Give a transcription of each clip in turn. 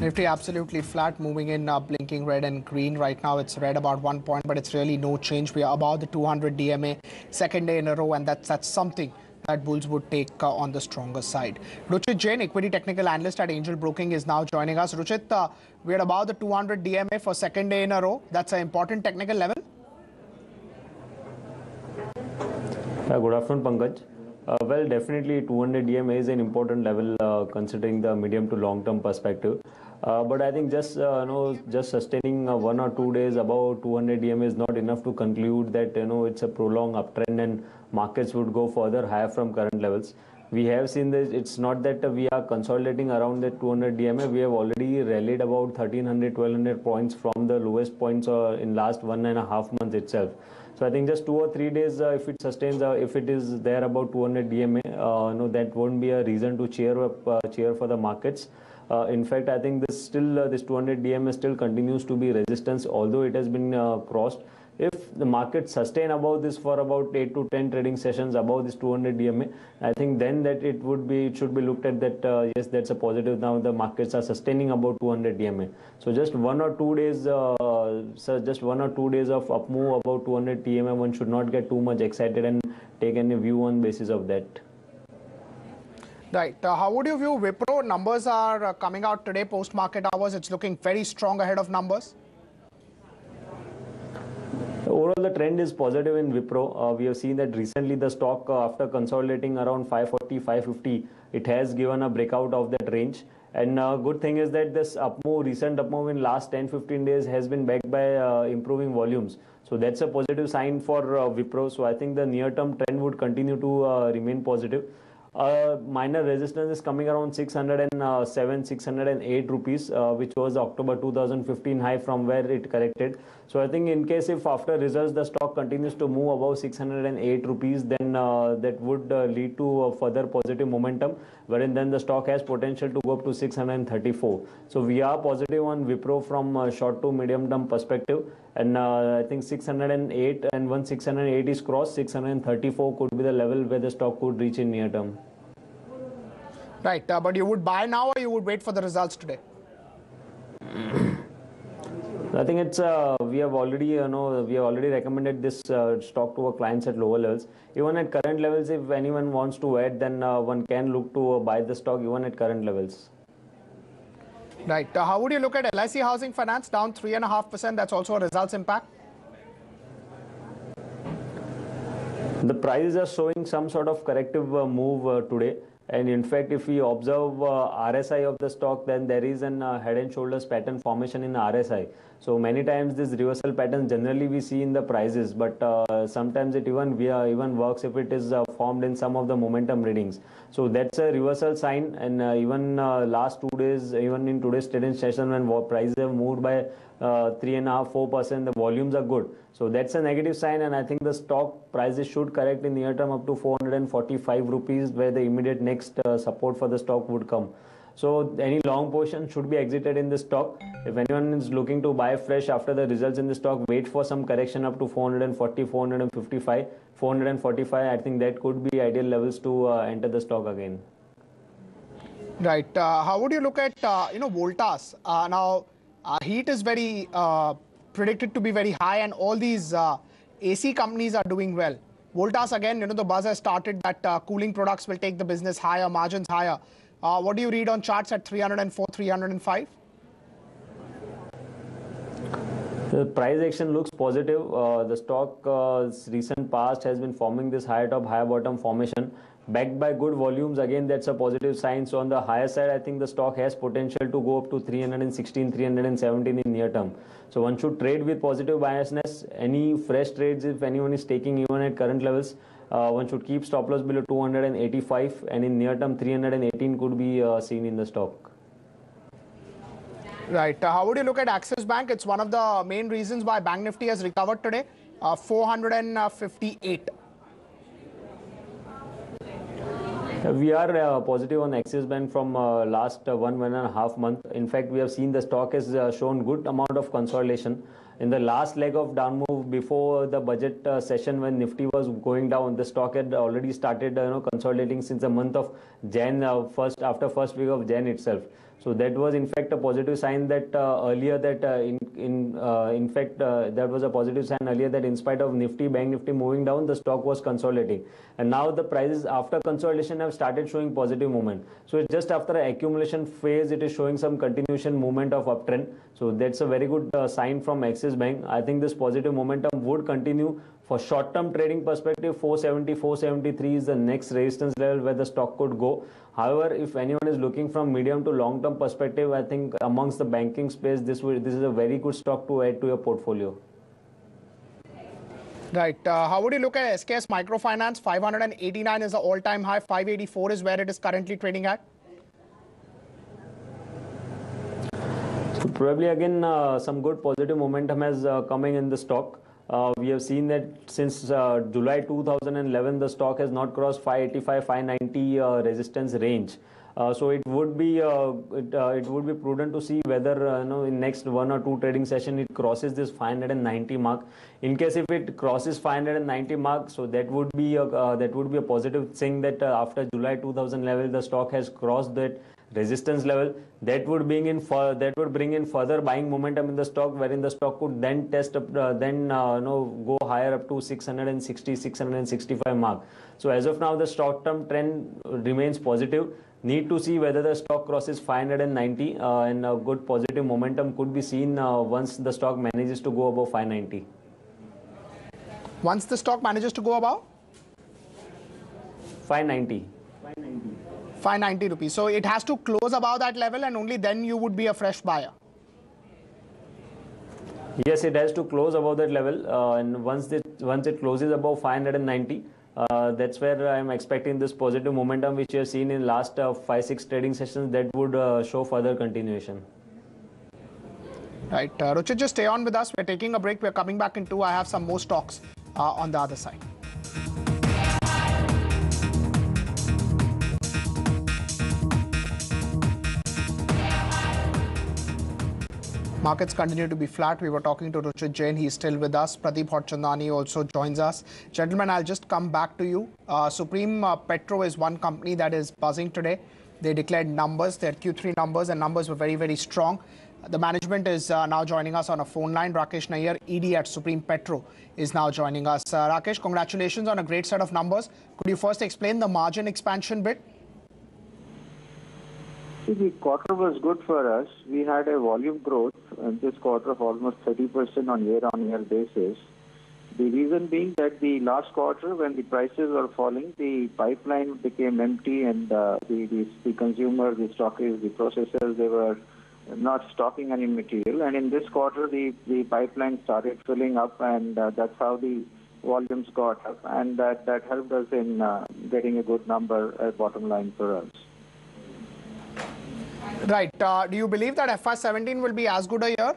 Nifty absolutely flat, moving in, blinking red and green. Right now it's red about 1 point, but it's really no change. We are above the 200 DMA, second day in a row, and that's something that bulls would take on the stronger side. Ruchit Jain, equity technical analyst at Angel Broking, is now joining us. Ruchit, we're above the 200 DMA for second day in a row. That's an important technical level. Good afternoon, Pankaj. Well, definitely 200 DMA is an important level considering the medium to long-term perspective. But I think just just sustaining 1 or 2 days above 200 DMA is not enough to conclude that it's a prolonged uptrend and markets would go further higher from current levels. We have seen this. It's not that we are consolidating around the 200 DMA. We have already rallied about 1300, 1200 points from the lowest points in last 1.5 months itself. So I think just 2 or 3 days, if it sustains, if it is there about 200 DMA, that won't be a reason to cheer for the markets. In fact, I think this 200 DMA still continues to be resistance, although it has been crossed. If the market sustain above this for about 8 to 10 trading sessions above this 200 DMA, I think then that it should be looked at that yes, that's a positive. Now the markets are sustaining about 200 DMA. So just 1 or 2 days, just 1 or 2 days of up move about 200 DMA, one should not get too much excited and take any view on basis of that. Right. How would you view Wipro? Numbers are coming out today post market hours. It's looking very strong ahead of numbers. Overall, the trend is positive in Wipro. We have seen that recently the stock, after consolidating around 540, 550, it has given a breakout of that range. And good thing is that this recent up move in last 10-15 days has been backed by improving volumes. So that's a positive sign for Wipro. So I think the near-term trend would continue to remain positive. Minor resistance is coming around 607, 608 rupees, which was the October 2015 high from where it corrected. So I think in case if after results the stock continues to move above 608 rupees, then that would lead to further positive momentum, wherein then the stock has potential to go up to 634. So we are positive on Wipro from short to medium term perspective. And I think 608, and once 608 is crossed, 634 could be the level where the stock could reach in near term. Right, but you would buy now or you would wait for the results today? I think it's we have already recommended this stock to our clients at lower levels. Even at current levels, if anyone wants to add, then one can look to buy the stock even at current levels. Right. How would you look at LIC Housing Finance down 3.5%? That's also a results impact. The prices are showing some sort of corrective move today. And in fact, if we observe RSI of the stock, then there is an head and shoulders pattern formation in the RSI. So many times this reversal pattern generally we see in the prices, but sometimes it even works if it is formed in some of the momentum readings. So that's a reversal sign. And even last 2 days, even in today's trading session, when prices have moved by 3.5%, 4%, the volumes are good. So that's a negative sign, and I think the stock prices should correct in near term up to 445 rupees, where the immediate next support for the stock would come. So any long portion should be exited in the stock. If anyone is looking to buy fresh after the results in the stock, wait for some correction up to 440, 455, 445. I think that could be ideal levels to enter the stock again. Right. How would you look at Voltas? Now, heat is very predicted to be very high, and all these AC companies are doing well. Voltas, again, the buzz has started that cooling products will take the business higher, margins higher. What do you read on charts at 304, 305? The price action looks positive. The stock's recent past has been forming this higher top, higher bottom formation, backed by good volumes. Again, that's a positive sign. So on the higher side, I think the stock has potential to go up to 316, 317 in near term. So one should trade with positive biasness. Any fresh trades, if anyone is taking even at current levels, one should keep stop loss below 285, and in near term 318 could be seen in the stock. Right. How would you look at Axis Bank? It's one of the main reasons why Bank Nifty has recovered today. 458. We are positive on Axis Bank from last 1.5 months. In fact, we have seen the stock has shown good amount of consolidation. In the last leg of down move before the budget session, when Nifty was going down, the stock had already started consolidating since the month of Jain, first week of Jain itself. So that was in fact a positive sign that earlier that in fact that was a positive sign earlier that in spite of Bank Nifty moving down, the stock was consolidating. And now the prices after consolidation have started showing positive movement. So it's just after an accumulation phase, it is showing some continuation movement of uptrend. So that's a very good sign from Axis Bank. I think this positive momentum would continue. For short-term trading perspective, 470, 473 is the next resistance level where the stock could go. However, if anyone is looking from medium to long-term perspective, I think amongst the banking space, this is a very good stock to add to your portfolio. Right. How would you look at SKS Microfinance? 589 is the all-time high. 584 is where it is currently trading at. So probably again some good positive momentum has coming in the stock. We have seen that since July 2011, the stock has not crossed 585, 590 resistance range. So it would be prudent to see whether in next 1 or 2 trading session it crosses this 590 mark. In case if it crosses 590 mark, so that would be a positive thing that after July 2011 the stock has crossed that resistance level. That would bring in further buying momentum in the stock, wherein the stock could then test up go higher up to 660, 665 mark. So as of now the short term trend remains positive. Need to see whether the stock crosses 590 and a good positive momentum could be seen once the stock manages to go above 590. Once the stock manages to go above 590. 590 rupees. So it has to close above that level and only then you would be a fresh buyer. Yes, it has to close above that level and once it closes above 590, that's where I am expecting this positive momentum which you have seen in last 5-6 trading sessions that would show further continuation. Right. Ruchit, just stay on with us. We're taking a break. We're coming back in 2. I have some more stocks on the other side. Markets continue to be flat. We were talking to Ruchit Jain. He's still with us. Pradeep Hotchandani also joins us. Gentlemen, I'll just come back to you. Supreme Petro is one company that is buzzing today. They declared numbers, their Q3 numbers, and numbers were very, very strong. The management is now joining us on a phone line. Rakesh Nayyar, ED at Supreme Petro, is now joining us. Rakesh, congratulations on a great set of numbers. Could you first explain the margin expansion bit? The quarter was good for us. We had a volume growth in this quarter of almost 30% on year-on-year basis. The reason being that the last quarter, when the prices were falling, the pipeline became empty and the consumer, the stockists, the processors, they were not stocking any material. And in this quarter, the pipeline started filling up and that's how the volumes got up. And that helped us in getting a good number at bottom line for us. Right. Do you believe that FY17 will be as good a year?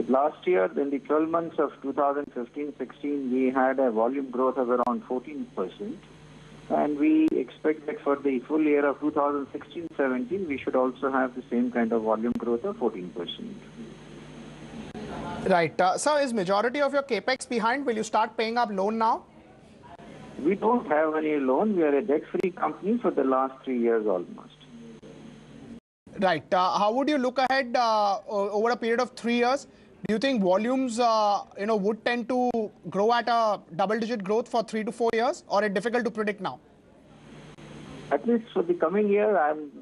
Last year, in the 12 months of 2015-16, we had a volume growth of around 14%. And we expect that for the full year of 2016-17, we should also have the same kind of volume growth of 14%. Right. So is majority of your capex behind? Will you start paying up loan now? We don't have any loan. We are a debt-free company for the last 3 years almost. Right. How would you look ahead over a period of 3 years? Do you think volumes, would tend to grow at a double-digit growth for 3 to 4 years, or it's difficult to predict now? At least for the coming year,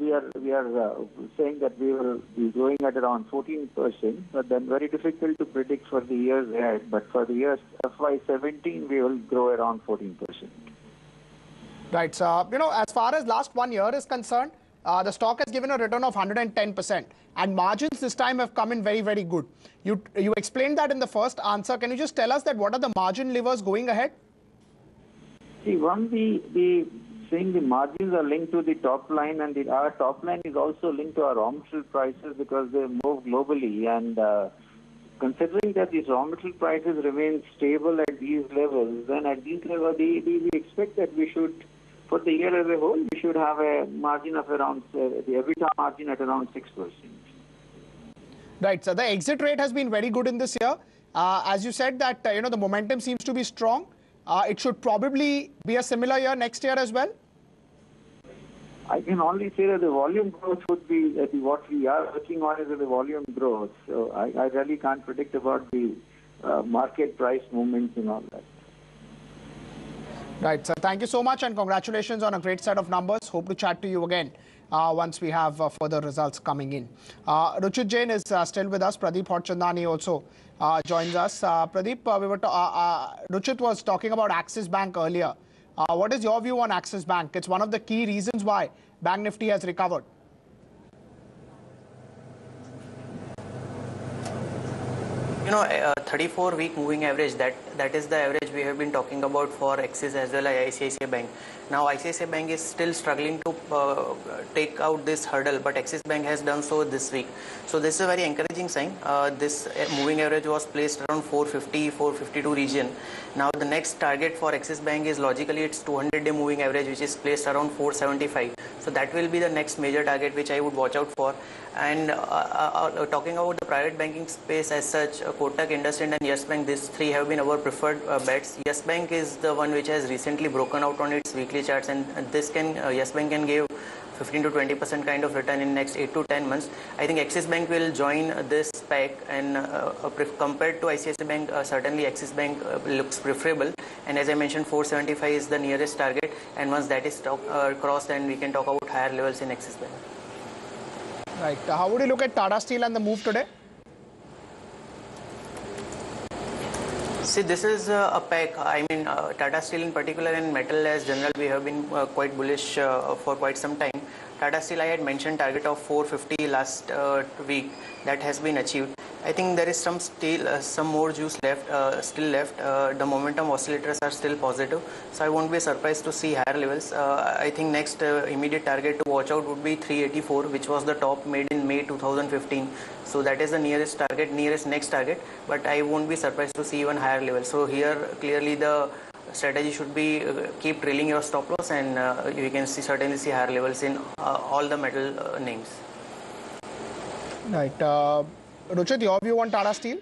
we are saying that we will be growing at around 14%, but then very difficult to predict for the years ahead. But for the years FY17, we will grow around 14%. Right. So, as far as last 1 year is concerned, the stock has given a return of 110%, and margins this time have come in very, very good. You explained that in the first answer. Can you just tell us that what are the margin levers going ahead? See, saying the margins are linked to the top line, and our top line is also linked to our raw material prices because they move globally. And considering that these raw material prices remain stable at these levels, then at these levels, we expect that we should, for the year as a whole, we should have a margin of around, the EBITDA margin at around 6%. Right. So the exit rate has been very good in this year. As you said that, the momentum seems to be strong. It should probably be a similar year next year as well. I can only say that the volume growth would be what we are working on is the volume growth. So I really can't predict about the market price movements and all that. Right. So thank you so much and congratulations on a great set of numbers. Hope to chat to you again once we have further results coming in. Ruchit Jain is still with us. Pradeep Horchandani also joins us. Pradeep, Ruchit was talking about Axis Bank earlier. What is your view on Axis Bank? It's one of the key reasons why Bank Nifty has recovered. 34-week moving average, that is the average we have been talking about for Axis as well as ICICI Bank. Now ICICI Bank is still struggling to take out this hurdle, but Axis Bank has done so this week. So this is a very encouraging sign. This moving average was placed around 450, 452 region. Now the next target for Axis Bank is logically its 200-day moving average, which is placed around 475. So that will be the next major target which I would watch out for. And talking about the private banking space as such, Kotak, IndusInd and Yes Bank, these three have been our preferred bets. Yes Bank is the one which has recently broken out on its weekly charts, and this can Yes Bank can give 15 to 20% kind of return in next 8 to 10 months. I think Axis Bank will join this pack, and compared to ICICI Bank, certainly Axis Bank looks preferable. And as I mentioned, 475 is the nearest target, and once that is crossed, then we can talk about higher levels in Axis Bank. Right. How would you look at Tata Steel and the move today? See, this is a pack. I mean, Tata Steel in particular and metal as general, we have been quite bullish for quite some time. Tata Steel, I had mentioned target of 450 last week. That has been achieved. I think there is some more juice left, still left. The momentum oscillators are still positive, so I won't be surprised to see higher levels. I think next immediate target to watch out would be 384, which was the top made in May 2015. So that is the nearest next target. But I won't be surprised to see even higher levels. So here clearly the strategy should be keep drilling your stop loss, and you can certainly see higher levels in all the metal names. Right. Ruchit, your view on Tata Steel?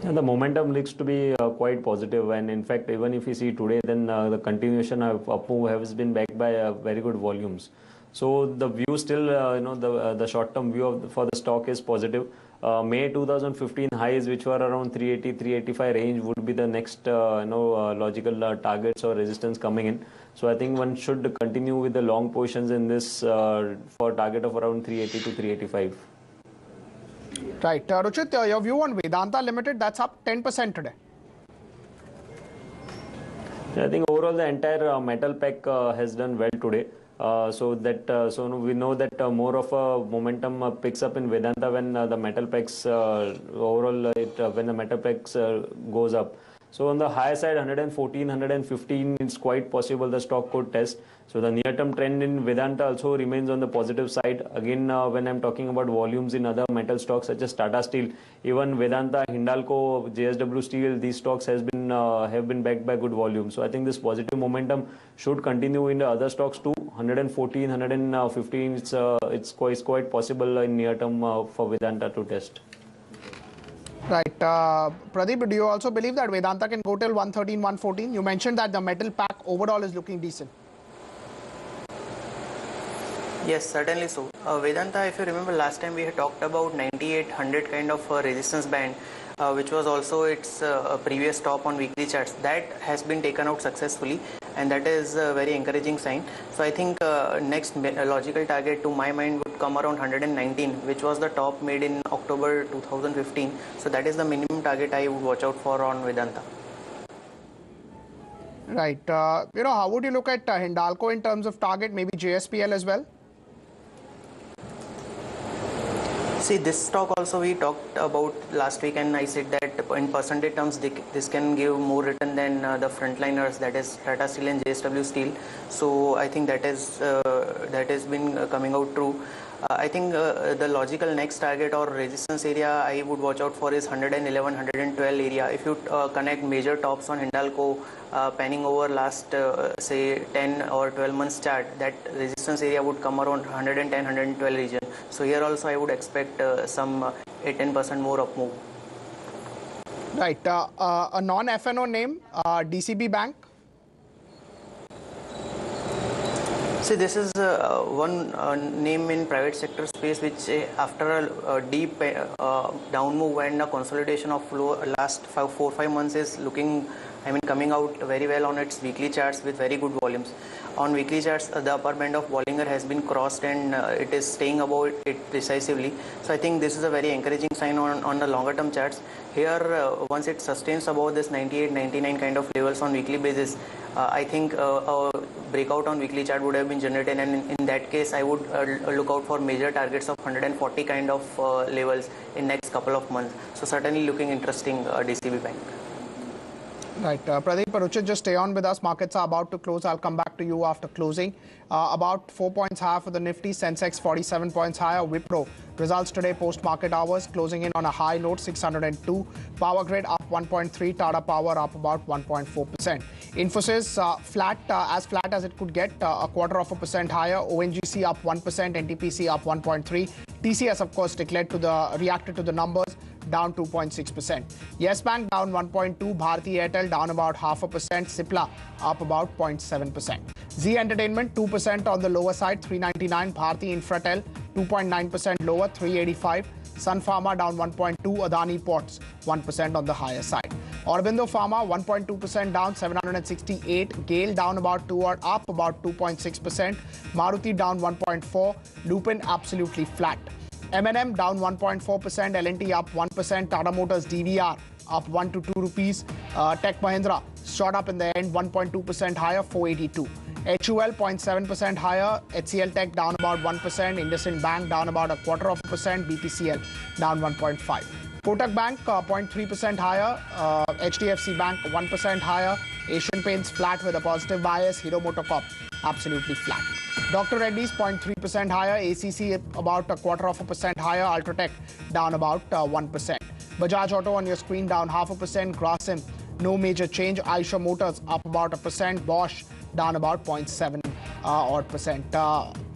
Yeah, the momentum looks to be quite positive, and in fact, even if you see today, then the continuation of up move has been backed by very good volumes. So the view still, the short-term view for the stock is positive. May 2015 highs, which were around 380, 385 range, would be the next logical targets or resistance coming in. So I think one should continue with the long positions in this for target of around 380 to 385. Right. Ruchit, your view on Vedanta Limited, that's up 10% today. I think overall the entire metal pack has done well today. So we know that more of a momentum picks up in Vedanta when the metal packs overall when the metal packs goes up. So on the higher side, 114, 115, it's quite possible the stock could test. So the near-term trend in Vedanta also remains on the positive side. Again, when I'm talking about volumes in other metal stocks such as Tata Steel, even Vedanta, Hindalco, JSW Steel, these stocks have been backed by good volume. So I think this positive momentum should continue in the other stocks too. 114, 115, it's quite possible in near-term for Vedanta to test. Right. Pradeep, do you also believe that Vedanta can go till 113, 114? You mentioned that the metal pack overall is looking decent. Yes, certainly so. Vedanta, if you remember last time we had talked about 9800 kind of resistance band, which was also its previous top on weekly charts. That has been taken out successfully, and that is a very encouraging sign. So I think next logical target to my mind would come around 119, which was the top made in October 2015. So that is the minimum target I would watch out for on Vedanta. Right. How would you look at Hindalco in terms of target, maybe JSPL as well? See, this stock also we talked about last week, and I said that in percentage terms this can give more return than the frontliners, that is Tata Steel and JSW Steel. So I think that has been coming out true. I think the logical next target or resistance area I would watch out for is 111, 112 area. If you connect major tops on Hindalco panning over last say 10 or 12 months chart, that resistance area would come around 110, 112 region. So So here also I would expect some 8-10% more up move. Right. A non-FNO name, DCB Bank. See, this is one name in private sector space which after a deep down move and a consolidation of last 4-5 months is looking, coming out very well on its weekly charts with very good volumes. On weekly charts, the upper band of Bollinger has been crossed and it is staying above it decisively. So I think this is a very encouraging sign on the longer term charts. Here, once it sustains above this 98, 99 kind of levels on weekly basis, I think a breakout on weekly chart would have been generated, and in that case I would look out for major targets of 140 kind of levels in next couple of months. So certainly looking interesting, DCB Bank. Right. Pradeep, Ruchit, just stay on with us. Markets are about to close. I'll come back to you after closing. About 4 points higher for the Nifty, Sensex 47 points higher. Wipro results today post-market hours, closing in on a high note, 602. Power Grid up 1.3, Tata Power up about 1.4%. Infosys flat, as flat as it could get, a 0.25% higher. ONGC up 1%, NTPC up 1.3. TCS, of course, reacted to the numbers, down 2.6%. Yes Bank down 1.2%, Bharti Airtel down about 0.5%, Cipla up about 0.7%. Z Entertainment 2% on the lower side, 399, Bharti Infratel 2.9% lower, 385, Sun Pharma down 1.2%, Adani Ports 1% on the higher side. Aurobindo Pharma 1.2% down, 768, GAIL down about 2 or up about 2.6%, Maruti down 1.4%, Lupin absolutely flat. M&M down 1.4%, L&T up 1%, Tata Motors DVR up 1 to 2 rupees, Tech Mahindra shot up in the end 1.2% higher, 482. HUL 0.7% higher, HCL Tech down about 1%, IndusInd Bank down about 0.25%, BPCL down 1.5%. Kotak Bank 0.3% higher, HDFC Bank 1% higher, Asian Paints flat with a positive bias, Hero MotoCorp absolutely flat. Dr. Reddy's 0.3% higher, ACC about 0.25% higher, Ultratech down about 1%. Bajaj Auto on your screen down 0.5%, Grasim no major change, Eicher Motors up about 1%, Bosch down about 0.7 odd percent.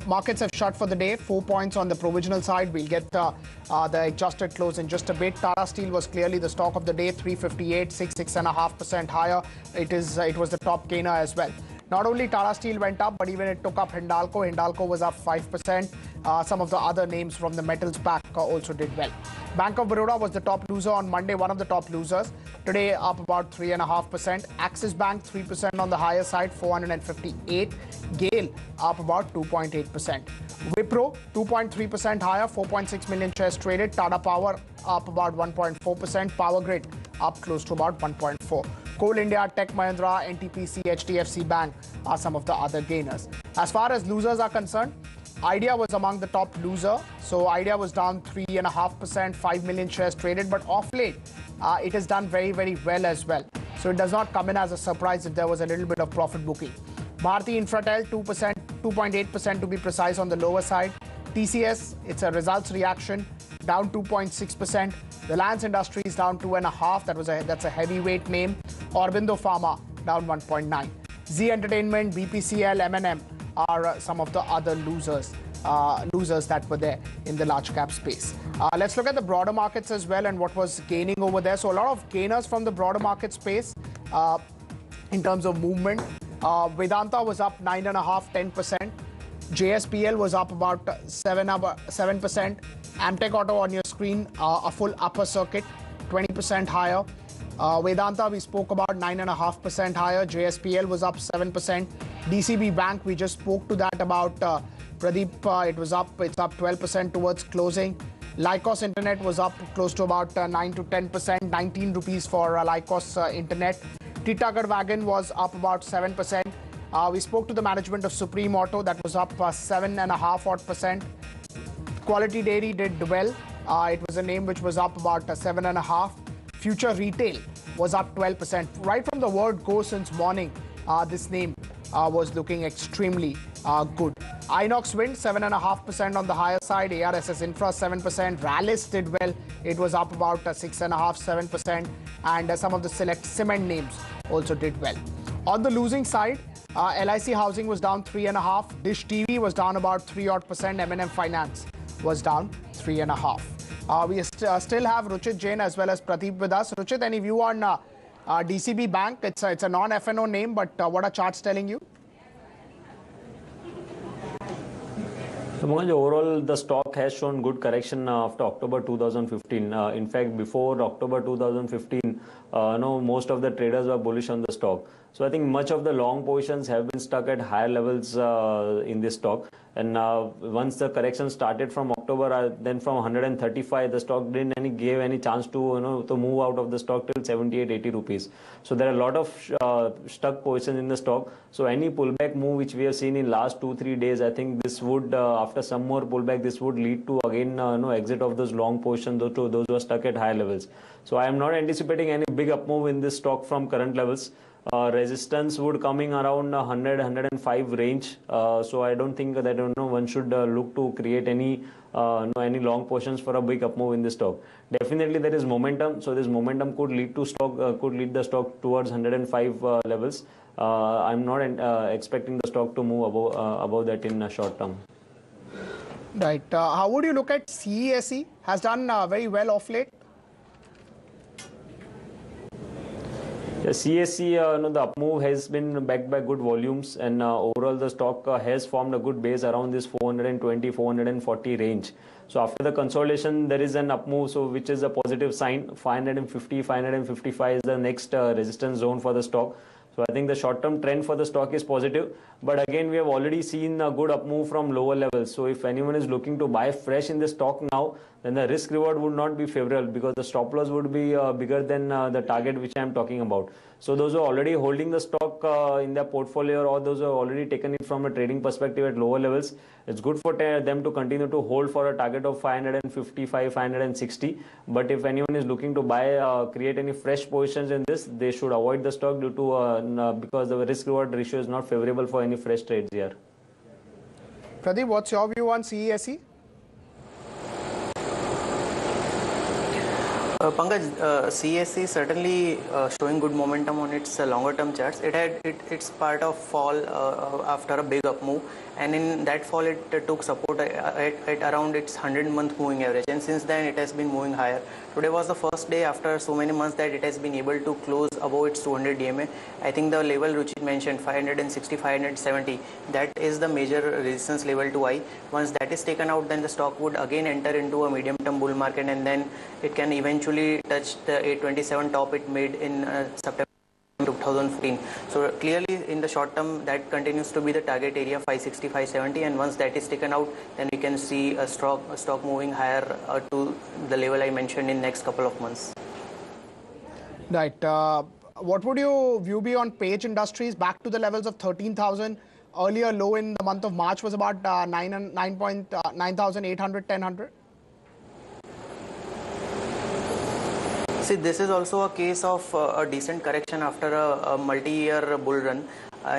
Markets have shut for the day, 4 points on the provisional side. We'll get the adjusted close in just a bit. Tata Steel was clearly the stock of the day, 358, 6.5% higher. It was the top gainer as well. Not only Tata Steel went up, but even it took up Hindalco. Hindalco was up 5%. Some of the other names from the metals pack also did well. Bank of Baroda was the top loser on Monday, one of the top losers. Today up about 3.5%. Axis Bank 3% on the higher side, 458. GAIL up about 2.8%. Wipro 2.3% higher, 4.6 million shares traded. Tata Power up about 1.4%. Power Grid up close to about 1.4%. Coal India, Tech Mahindra, NTPC, HDFC Bank are some of the other gainers. As far as losers are concerned, Idea was among the top loser. So Idea was down 3.5%, 5 million shares traded. But off late, it has done very, very well as well. So it does not come in as a surprise if there was a little bit of profit booking. Bharti Infratel 2%, 2.8% to be precise on the lower side. TCS, it's a results reaction, down 2.6%. Reliance Industries down 2.5%. That's a heavyweight name. Aurobindo Pharma down 1.9%. Z Entertainment, BPCL, M&M are some of the other losers that were there in the large cap space. Let's look at the broader markets as well and what was gaining over there. So a lot of gainers from the broader market space in terms of movement. Vedanta was up 9.5%, 10%. JSPL was up about 7%. Amtech Auto on your screen, a full upper circuit, 20% higher. Vedanta, we spoke about 9.5% higher. JSPL was up 7%. DCB Bank, we just spoke to that about Pradeep. It's up 12% towards closing. Lycos Internet was up close to about 9 to 10%, 19 rupees for Lycos Internet. Titagarh Wagon was up about 7%. We spoke to the management of Supreme Auto, that was up 7.5 odd percent. Quality Dairy did well. It was a name which was up about 7.5. Future Retail was up 12%. Right from the word go since morning, this name was looking extremely good. Inox Wind 7.5% on the higher side. ARSS Infra 7%. Rallis did well. It was up about 6.5, 7%. And some of the select cement names also did well. On the losing side, LIC Housing was down 3.5. Dish TV was down about 3 odd percent. M&M Finance was down 3.5. We still have Ruchit, Jain as well as Pradeep with us. Ruchit, any view on DCB Bank? It's a non-FNO name, but what are charts telling you? So, Manoj, overall, the stock has shown good correction after October 2015. In fact, before October 2015, most of the traders were bullish on the stock. So, I think much of the long positions have been stuck at higher levels in this stock. And once the correction started from October, then from 135, the stock didn't give any chance to to move out of the stock till 78, 80 rupees. So there are a lot of stuck positions in the stock. So any pullback move which we have seen in last 2-3 days, I think this would after some more pullback, this would lead to again exit of those long positions, those who are stuck at higher levels. So I am not anticipating any big up move in this stock from current levels. Resistance would coming around 100-105 range. So I don't think that one should look to create any long positions for a big up move in this stock. Definitely there is momentum. So this momentum could lead to could lead the stock towards 105 levels. I'm not expecting the stock to move above that in short term. Right. How would you look at CESE? Has done very well off late. Yeah, CSE, the up move has been backed by good volumes, and overall the stock has formed a good base around this 420-440 range. So after the consolidation, there is an up move, so which is a positive sign. 550-555 is the next resistance zone for the stock. So I think the short-term trend for the stock is positive, but again we have already seen a good up move from lower levels. So if anyone is looking to buy fresh in the stock now, then the risk reward would not be favorable because the stop loss would be bigger than the target which I am talking about. So those who are already holding the stock in their portfolio, or those who have already taken it from a trading perspective at lower levels, it's good for them to continue to hold for a target of 555, 560. But if anyone is looking to buy, create any fresh positions in this, they should avoid the stock due to because the risk reward ratio is not favorable for any fresh trades here. Pradeep, what's your view on CESE? Pankaj, CSE certainly showing good momentum on its longer term charts. It's part of fall after a big up move, and in that fall it took support at around its 100-month moving average, and since then it has been moving higher. Today was the first day after so many months that it has been able to close above its 200 DMA. I think the level Ruchit mentioned, 560, 570, that is the major resistance level to buy. Once that is taken out, then the stock would again enter into a medium term bull market, and then it can eventually touch the 827 top it made in September 2014. So clearly in the short term that continues to be the target area, 560, 570, and once that is taken out, then we can see a stock moving higher to the level I mentioned in next couple of months. Right. What would your view be on Page Industries back to the levels of 13,000? Earlier low in the month of March was about 9,800, 1000. See, this is also a case of a decent correction after a multi-year bull run.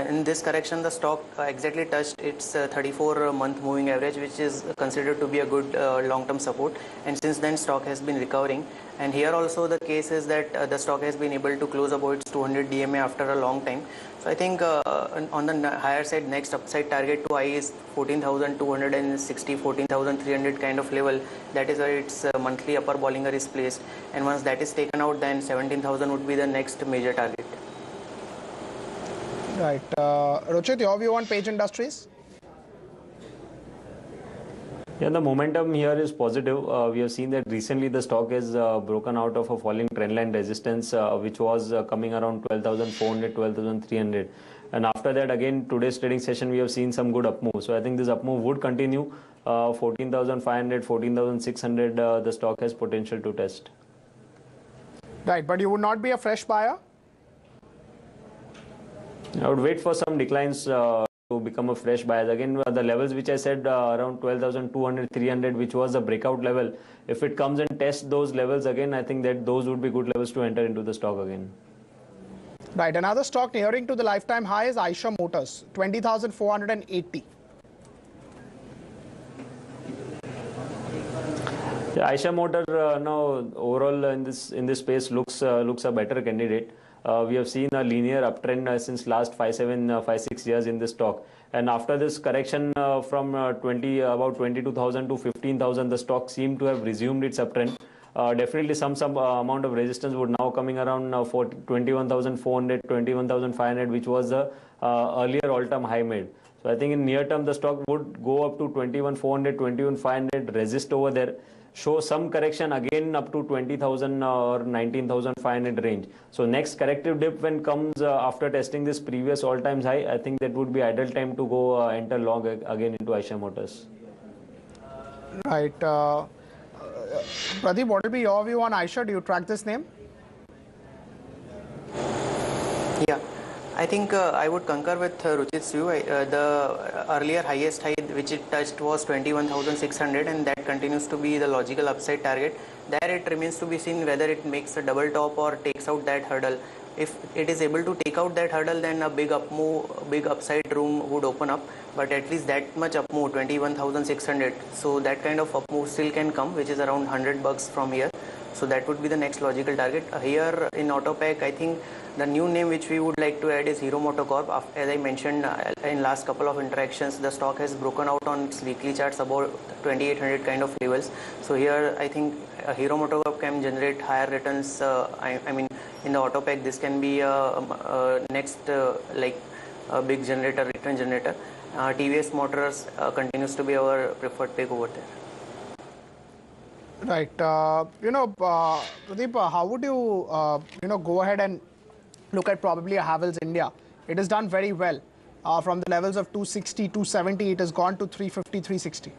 In this correction, the stock exactly touched its 34-month moving average, which is considered to be a good long-term support. And since then, stock has been recovering. And here also the case is that the stock has been able to close above its 200 DMA after a long time. So I think on the higher side, next upside target to buy is 14,260, 14,300 kind of level. That is where its monthly upper Bollinger is placed. And once that is taken out, then 17,000 would be the next major target. Right. Ruchit, your view on Page Industries? Yeah, the momentum here is positive. We have seen that recently the stock has broken out of a falling trendline resistance, which was coming around 12,400, 12,300. And after that, again, today's trading session, we have seen some good up move. So I think this up move would continue. 14,500, 14,600, the stock has potential to test. Right, but you would not be a fresh buyer? I would wait for some declines to become a fresh buyer. Again, the levels which I said around 12,200, 300, which was a breakout level. If it comes and tests those levels again, I think that those would be good levels to enter into the stock again. Right, another stock nearing to the lifetime high is Eicher Motors, 20,480. Yeah, Eicher Motor now overall in this space looks a better candidate. We have seen a linear uptrend since last 5, 6 years in this stock. And after this correction from about 22,000 to 15,000, the stock seemed to have resumed its uptrend. Definitely some amount of resistance would now coming around 21,400, 21,500, which was the earlier all-time high made. So I think in near term, the stock would go up to 21,400, 21,500, resist over there, show some correction again up to 20,000 or 19,500 range. So next corrective dip when comes after testing this previous all-time high, I think that would be ideal time to go enter long again into Eicher Motors. Right. Pradeep, what will be your view on Eicher? Do you track this name? Yeah, I think I would concur with Ruchit's view. The earlier highest high which it touched was 21,600, and that continues to be the logical upside target. There it remains to be seen whether it makes a double top or takes out that hurdle. If it is able to take out that hurdle, then a big up move, big upside room would open up. But at least that much up move, 21,600. So that kind of up move still can come, which is around $100 from here. So that would be the next logical target. Here in Autopack, I think the new name which we would like to add is Hero MotoCorp. As I mentioned in last couple of interactions, the stock has broken out on its weekly charts about 2,800 kind of levels. So here I think Hero MotoCorp can generate higher returns. I mean, in the Autopack, this can be next like a big generator, return generator. TVS Motors continues to be our preferred pick over there. Right. Pradeep, how would you, go ahead and look at probably a Havells India? It has done very well. From the levels of 260, 270, it has gone to 350, 360.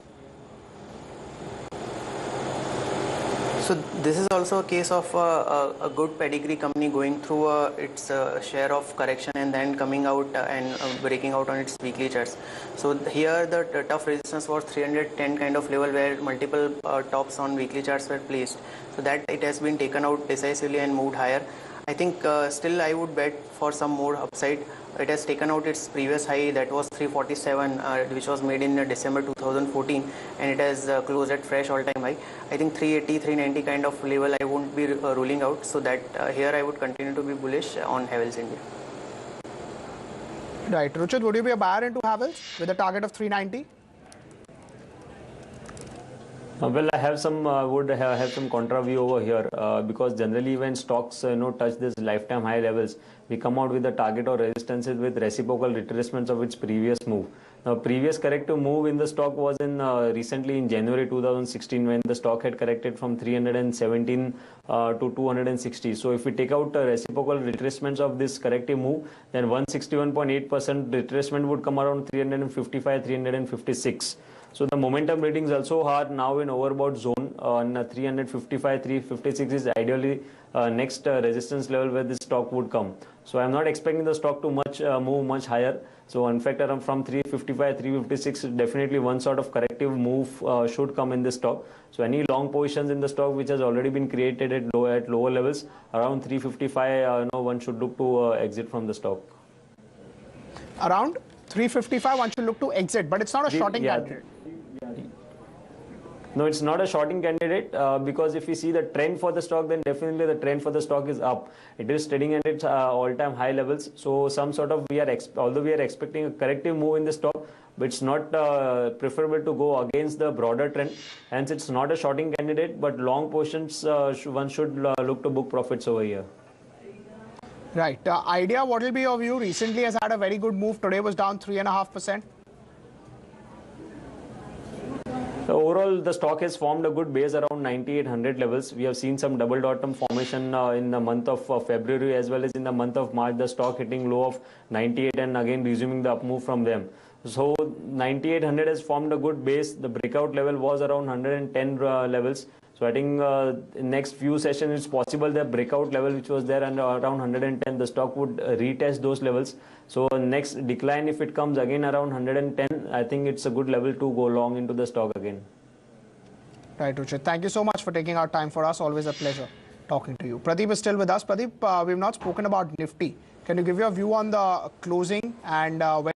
So this is also a case of a good pedigree company going through its share of correction and then coming out and breaking out on its weekly charts. So here the tough resistance was 310 kind of level where multiple tops on weekly charts were placed. So that it has been taken out decisively and moved higher. I think still I would bet for some more upside. It has taken out its previous high that was 347, which was made in December 2014, and it has closed at fresh all-time high. I think 380, 390 kind of level I won't be ruling out. So that here I would continue to be bullish on Havells India. Right. Ruchit, would you be a buyer into Havells with a target of 390? Well, I have some would have some contra view over here because generally when stocks touch this lifetime high levels, we come out with a target or resistances with reciprocal retracements of its previous move. Now, previous corrective move in the stock was in recently in January 2016 when the stock had corrected from 317 to 260. So if we take out reciprocal retracements of this corrective move, then 161.8% retracement would come around 355, 356. So the momentum readings also are now in overbought zone on 355, 356 is ideally next resistance level where this stock would come. So I'm not expecting the stock to move much higher. So in fact, around from 355, 356, definitely one sort of corrective move should come in this stock. So any long positions in the stock which has already been created at lower levels around 355, one should look to exit from the stock. Around 355, one should look to exit, but it's not a shorting candidate. No, it's not a shorting candidate because if we see the trend for the stock, then definitely the trend for the stock is up. It is trading at its all-time high levels. So some sort of although we are expecting a corrective move in the stock, but it's not preferable to go against the broader trend. Hence, it's not a shorting candidate, but long positions one should look to book profits over here. Right. Idea, what will be your view? Recently has had a very good move. Today was down 3.5%. Overall, the stock has formed a good base around 9,800 levels. We have seen some double bottom formation in the month of February as well as in the month of March. The stock hitting low of 98 and again resuming the up move from them. So 9,800 has formed a good base. The breakout level was around 110 levels. So I think in next few sessions it's possible the breakout level which was there and around 110, the stock would retest those levels. So next decline if it comes again around 110, I think it's a good level to go long into the stock again. Right, Ruchit. Thank you so much for taking our time for us. Always a pleasure talking to you. Pradeep is still with us. Pradeep, we've not spoken about Nifty. Can you give your view on the closing and when